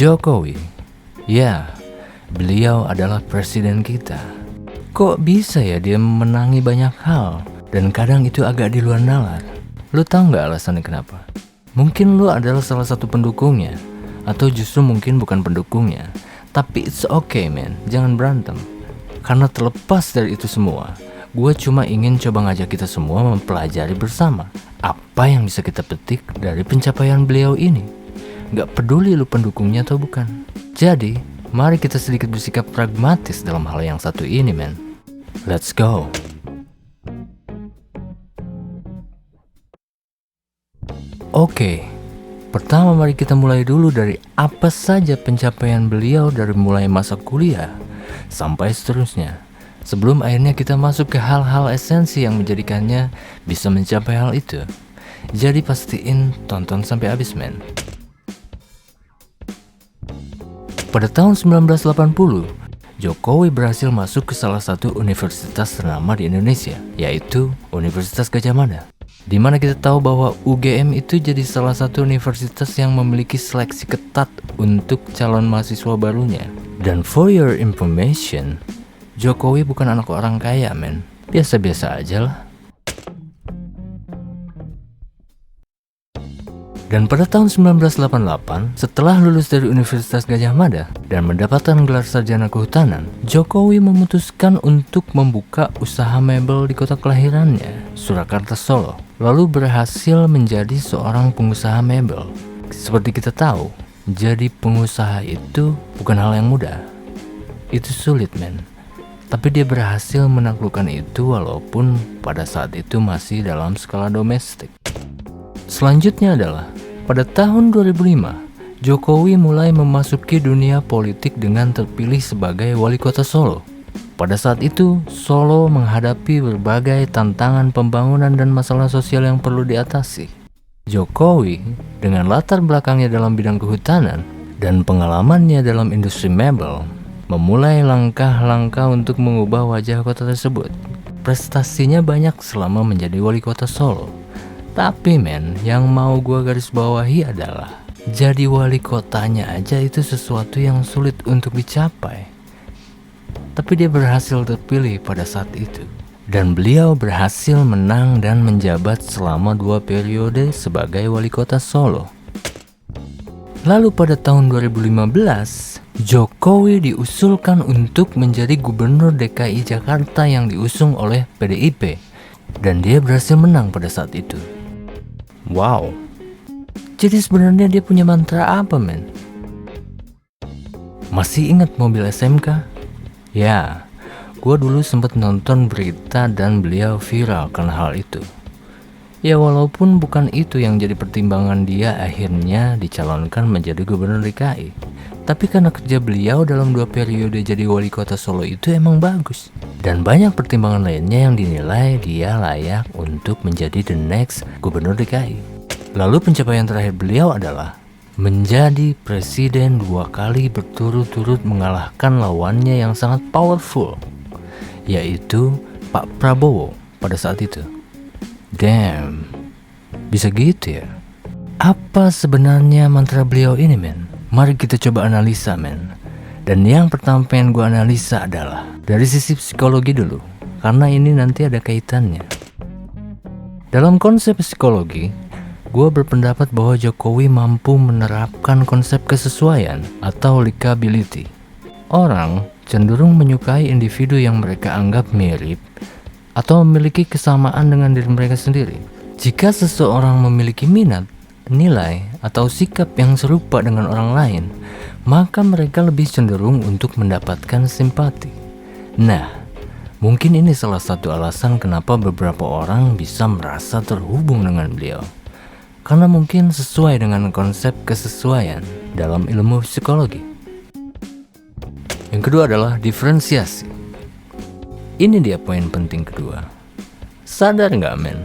Jokowi. Ya, beliau adalah presiden kita. Kok bisa ya dia memenangi banyak hal, dan kadang itu agak di luar nalar. Lu tahu nggak alasannya kenapa? Mungkin lu adalah salah satu pendukungnya, atau justru mungkin bukan pendukungnya. Tapi it's okay man, jangan berantem. Karena terlepas dari itu semua, gue cuma ingin coba ngajak kita semua mempelajari bersama apa yang bisa kita petik dari pencapaian beliau ini. Gak peduli lu pendukungnya atau bukan. Jadi, mari kita sedikit bersikap pragmatis dalam hal yang satu ini man. Let's go. Oke, pertama mari kita mulai dulu dari apa saja pencapaian beliau dari mulai masa kuliah sampai seterusnya. Sebelum akhirnya kita masuk ke hal-hal esensi yang menjadikannya bisa mencapai hal itu. Jadi pastiin tonton sampai habis men. Pada tahun 1980, Jokowi berhasil masuk ke salah satu universitas ternama di Indonesia, yaitu Universitas Gadjah Mada. Di mana kita tahu bahwa UGM itu jadi salah satu universitas yang memiliki seleksi ketat untuk calon mahasiswa barunya. Dan for your information, Jokowi bukan anak orang kaya men, biasa-biasa aja lah. Dan pada tahun 1988, setelah lulus dari Universitas Gadjah Mada dan mendapatkan gelar sarjana kehutanan, Jokowi memutuskan untuk membuka usaha mebel di kota kelahirannya, Surakarta, Solo. Lalu berhasil menjadi seorang pengusaha mebel. Seperti kita tahu, jadi pengusaha itu bukan hal yang mudah. Itu sulit men. Tapi dia berhasil menaklukkan itu walaupun pada saat itu masih dalam skala domestik. Selanjutnya adalah pada tahun 2005, Jokowi mulai memasuki dunia politik dengan terpilih sebagai wali kota Solo. Pada saat itu, Solo menghadapi berbagai tantangan pembangunan dan masalah sosial yang perlu diatasi. Jokowi, dengan latar belakangnya dalam bidang kehutanan dan pengalamannya dalam industri mebel, memulai langkah-langkah untuk mengubah wajah kota tersebut. Prestasinya banyak selama menjadi wali kota Solo. Tapi men, yang mau gua garis bawahi adalah jadi wali kotanya aja itu sesuatu yang sulit untuk dicapai. Tapi dia berhasil terpilih pada saat itu. Dan beliau berhasil menang dan menjabat selama 2 periode sebagai wali kota Solo. Lalu pada tahun 2015, Jokowi diusulkan untuk menjadi gubernur DKI Jakarta yang diusung oleh PDIP. Dan dia berhasil menang pada saat itu. Wow. Jadi sebenarnya dia punya mantra apa men? Masih ingat mobil SMK? Ya, gue dulu sempat nonton berita dan beliau viral karena hal itu. Ya walaupun bukan itu yang jadi pertimbangan dia akhirnya dicalonkan menjadi gubernur DKI. Tapi karena kerja beliau dalam 2 periode jadi wali kota Solo itu emang bagus. Dan banyak pertimbangan lainnya yang dinilai dia layak untuk menjadi the next gubernur DKI. Lalu pencapaian terakhir beliau adalah menjadi presiden 2 kali berturut-turut mengalahkan lawannya yang sangat powerful, yaitu Pak Prabowo pada saat itu. Damn, bisa gitu ya? Apa sebenarnya mantra beliau ini men? Mari kita coba analisa men. Dan yang pertama pengen gue analisa adalah dari sisi psikologi dulu, karena ini nanti ada kaitannya. Dalam konsep psikologi, gue berpendapat bahwa Jokowi mampu menerapkan konsep kesesuaian atau likability. Orang cenderung menyukai individu yang mereka anggap mirip atau memiliki kesamaan dengan diri mereka sendiri. Jika seseorang memiliki minat, nilai, atau sikap yang serupa dengan orang lain, maka mereka lebih cenderung untuk mendapatkan simpati. Nah, mungkin ini salah satu alasan kenapa beberapa orang bisa merasa terhubung dengan beliau. Karena mungkin sesuai dengan konsep kesesuaian dalam ilmu psikologi. Yang kedua adalah diferensiasi. Ini dia poin penting kedua. Sadar nggak men?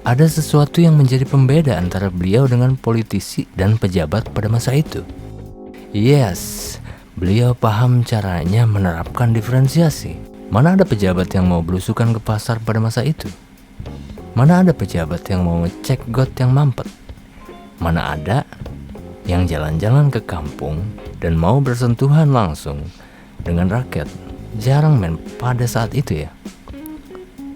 Ada sesuatu yang menjadi pembeda antara beliau dengan politisi dan pejabat pada masa itu. Yes, beliau paham caranya menerapkan diferensiasi. Mana ada pejabat yang mau belusukan ke pasar pada masa itu? Mana ada pejabat yang mau ngecek got yang mampet? Mana ada? yang jalan-jalan ke kampung dan mau bersentuhan langsung dengan rakyat jarang men pada saat itu ya.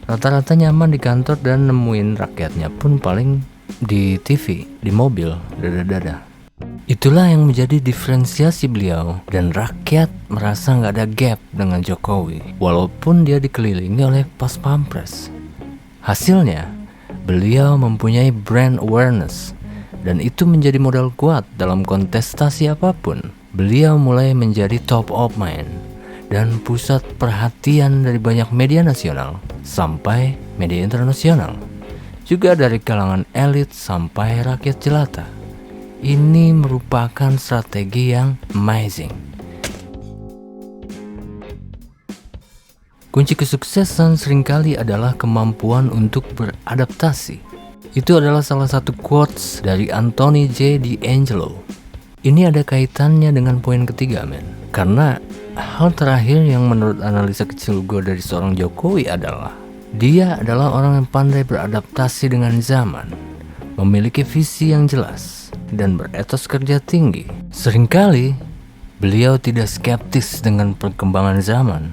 Rata-rata nyaman di kantor dan nemuin rakyatnya pun paling di TV, di mobil, dada-dada. Itulah yang menjadi diferensiasi beliau, dan rakyat merasa nggak ada gap dengan Jokowi walaupun dia dikelilingi oleh pas pampres. Hasilnya, beliau mempunyai brand awareness, dan itu menjadi modal kuat dalam kontestasi apapun. Beliau mulai menjadi top of mind dan pusat perhatian dari banyak media nasional sampai media internasional, juga dari kalangan elit sampai rakyat jelata. Ini merupakan strategi yang amazing. Kunci kesuksesan seringkali adalah kemampuan untuk beradaptasi. Itu adalah salah satu quotes dari Anthony J. D'Angelo. Ini ada kaitannya dengan poin ketiga, men. Karena hal terakhir yang menurut analisa kecil gue dari seorang Jokowi adalah dia adalah orang yang pandai beradaptasi dengan zaman, memiliki visi yang jelas, dan beretos kerja tinggi. Seringkali beliau tidak skeptis dengan perkembangan zaman.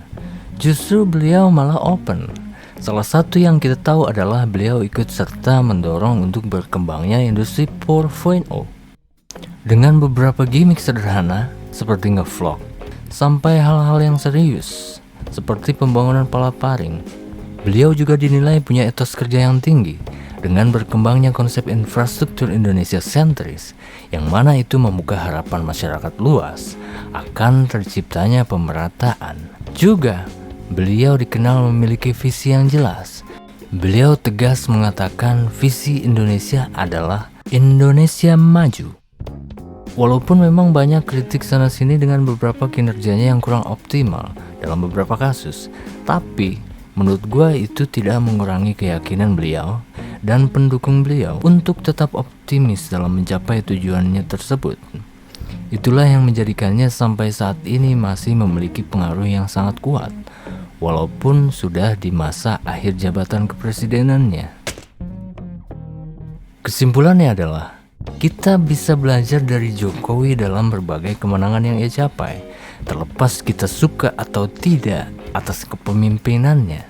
Justru beliau malah open. Salah satu yang kita tahu adalah beliau ikut serta mendorong untuk berkembangnya industri 4.0 dengan beberapa gimmick sederhana seperti nge-vlog sampai hal-hal yang serius seperti pembangunan Palaparing. Beliau juga dinilai punya etos kerja yang tinggi dengan berkembangnya konsep infrastruktur Indonesia sentris, yang mana itu membuka harapan masyarakat luas akan terciptanya pemerataan. Juga, beliau dikenal memiliki visi yang jelas. Beliau tegas mengatakan visi Indonesia adalah Indonesia maju. Walaupun memang banyak kritik sana-sini dengan beberapa kinerjanya yang kurang optimal dalam beberapa kasus, tapi menurut gue itu tidak mengurangi keyakinan beliau dan pendukung beliau untuk tetap optimis dalam mencapai tujuannya tersebut. Itulah yang menjadikannya sampai saat ini masih memiliki pengaruh yang sangat kuat, walaupun sudah di masa akhir jabatan kepresidenannya. Kesimpulannya adalah, kita bisa belajar dari Jokowi dalam berbagai kemenangan yang ia capai, terlepas kita suka atau tidak atas kepemimpinannya.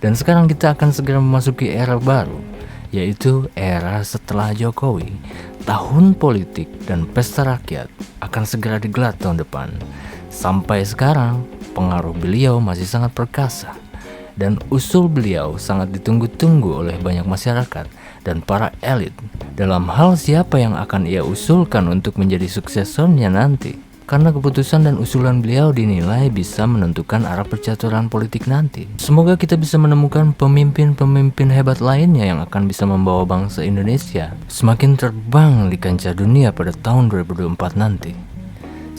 Dan sekarang kita akan segera memasuki era baru, yaitu era setelah Jokowi. Tahun politik dan pesta rakyat akan segera digelar tahun depan. Sampai sekarang, pengaruh beliau masih sangat perkasa, dan usul beliau sangat ditunggu-tunggu oleh banyak masyarakat dan para elit dalam hal siapa yang akan ia usulkan untuk menjadi suksesornya nanti. Karena keputusan dan usulan beliau dinilai bisa menentukan arah percaturan politik nanti. Semoga kita bisa menemukan pemimpin-pemimpin hebat lainnya yang akan bisa membawa bangsa Indonesia semakin terbang di kancah dunia pada tahun 2024 nanti.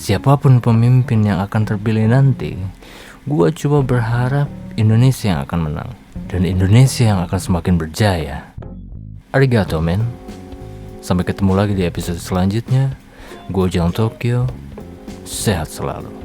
Siapapun pemimpin yang akan terpilih nanti, gua coba berharap Indonesia yang akan menang, dan Indonesia yang akan semakin berjaya. Arigato, men. Sampai ketemu lagi di episode selanjutnya. Gua Jang Tokyo. Sehat selalu.